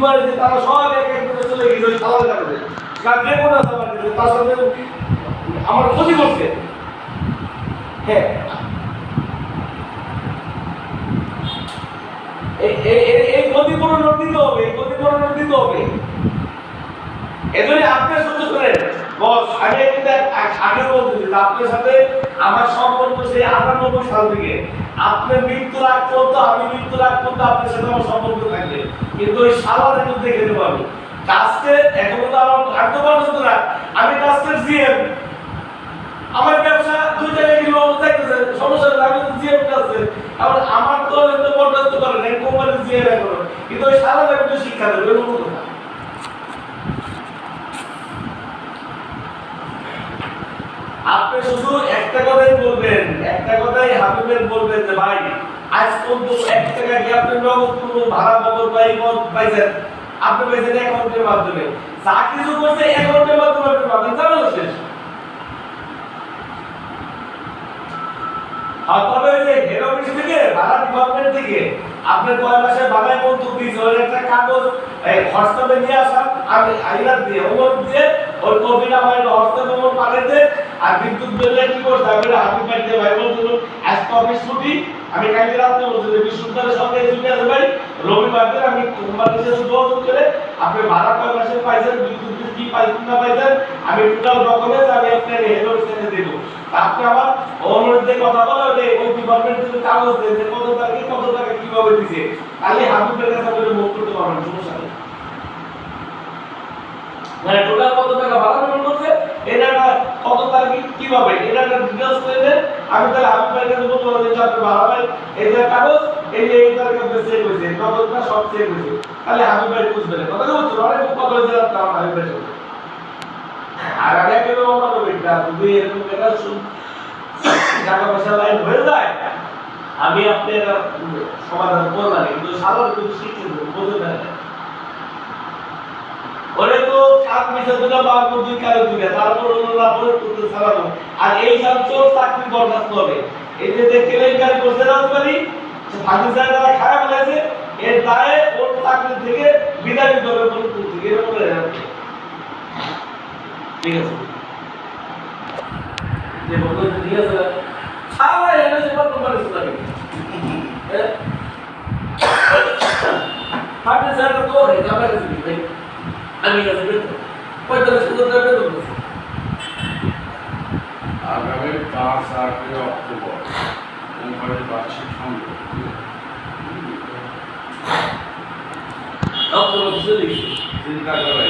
করেছে তারা সব এক এক করে চলে গেছে ওই সালার কারণে কারণ যে কোনো সালার কারণে তার সাথে আমার ক্ষতি করছে। হ্যাঁ, এই ক্ষতিপূরণ দিতে হবে, এই ক্ষতিপূরণ দিতে হবে। এজন্য আপনি সহ্য করেন বস। আমি কিন্তু আগে বলতেছি আপনার সাথে আমার সম্পর্ক সেই 98 সাল থেকে আপনার মৃত্যুর আগ পর্যন্ত, আমি মৃত্যুর আগ পর্যন্ত আপনার সাথে আমার সম্পর্ক থাকবে, কিন্তু ওই সালার একটু দেখে দেবো আমি কাজকে এখন তো আমার ভাগ্য পর্যন্ত না। আমি কাজকে জিএম, আমার ব্যবসা 2 জায়গায় কিলো থাকতেছে, সমস্যা নেই, আমি তো জিএম কাজে আবার আমার তো এত বরদাস্ত করেন এই কোম্পানি জিএম এখন, কিন্তু ওই সালার একটু শিক্ষা দেবে এরকম না। আপনি শুধু একটা কথাই বলবেন, একটা কথাই হাবিবের বলবেন যে ভাই আজ পর্যন্ত 1 টাকা কি আপনি নগদ কোনো ভাড়া বাবদ পাইছেন? আপনি পাইছেন অ্যাকাউন্টের মাধ্যমে, যা কিছু করছে অ্যাকাউন্টের মাধ্যমে আপনি পাবেন, তাহলে শেষ। আর তবে ওই যে হেড অফিস থেকে ভাড়া ডিপার্টমেন্ট থেকে আপনি 9 মাসে ভাড়ায় মন্তব্য দিয়েছে ওর একটা কাগজ হোয়াটসঅ্যাপে নিয়ে আসা, আমি আইলার দিয়ে ওর দিয়ে ওর কপিটা আমার হোয়াটসঅ্যাপে ওর পাঠাইতে। আর বিদ্যুৎ বিলে কি করছে আমি হাতে পাইতে ভাই বলছিল আজকে অফিস ছুটি, আমি কালকে রাতে বলছি যে বৃহস্পতিবার সকালে ছুটি আছে ভাই, রবিবার দিন আমি কোম্পানির সাথে যোগাযোগ করে আপনি ভাড়া 9 মাসে পাইছেন, বিদ্যুৎ বিল কি পাইছেন না পাইছেন আমি টোটাল ডকুমেন্টস আমি আপনার হেড অফিসে দেব। আপনি আবার অনুরোধ দিয়ে কথা বলে ওই ডিপার্টমেন্ট থেকে কাগজ দেন যে কত টাকা কিভাবে দিছে, তাহলে হাবিবের কাছে আপনি মুভ করতে পারবেন, সমস্যা নেই। মানে টোটাল কত টাকা ভাড়া পেমেন্ট করছে, এটা কত তারিখ কিভাবে এটা ডিটেইলস করে দেন, আমি তাহলে হাবিবের কাছে বলতে পারবো যে আপনি ভাড়া ভাই এই যে কাগজ এই তারিখে আপনি চেক হয়েছে, নগদটা সব চেক হয়েছে, তাহলে হাবিব ভাই বুঝবে না। কথা বলছো অনেক কথা হয়েছে আপনার হাবিবের সাথে। আর আগে কেন আমরা তো বেটা যদি এরকম একটা টাকা পয়সা লাইন হয়ে যায় আমি আপনার সমাধান করলাম, কিন্তু সাধারণ কিছু শিখতে বোঝে না। ওরে তো কাজ মিশে দিলাম বা দুই কারো দিবে, তারপর ওরা পরে করতে চালানো। আর এই সব চোর চাকরি বরখাস্ত হবে। এই যে কেলেঙ্কারি করতে রাজবাড়ি ফাঁকি জায়গাটা খারাপ হয়েছে, এর দায়ে ওর চাকরি থেকে বিদায় দিতে হবে বলে তুলছে, এরকম ঠিক আছে। যে বলতে ঠিক আছে সারা এনে যে কত পারে লাগে ফাঁকি জায়গা তো হে যাবে ভাই আমি কাছে বেতন 45,000 টাকা বেতন আছে। আগামী 5-8 অক্টোবর কোম্পানির বার্ষিক সংগ্রহ অক্টোবর চিন্তা করেন।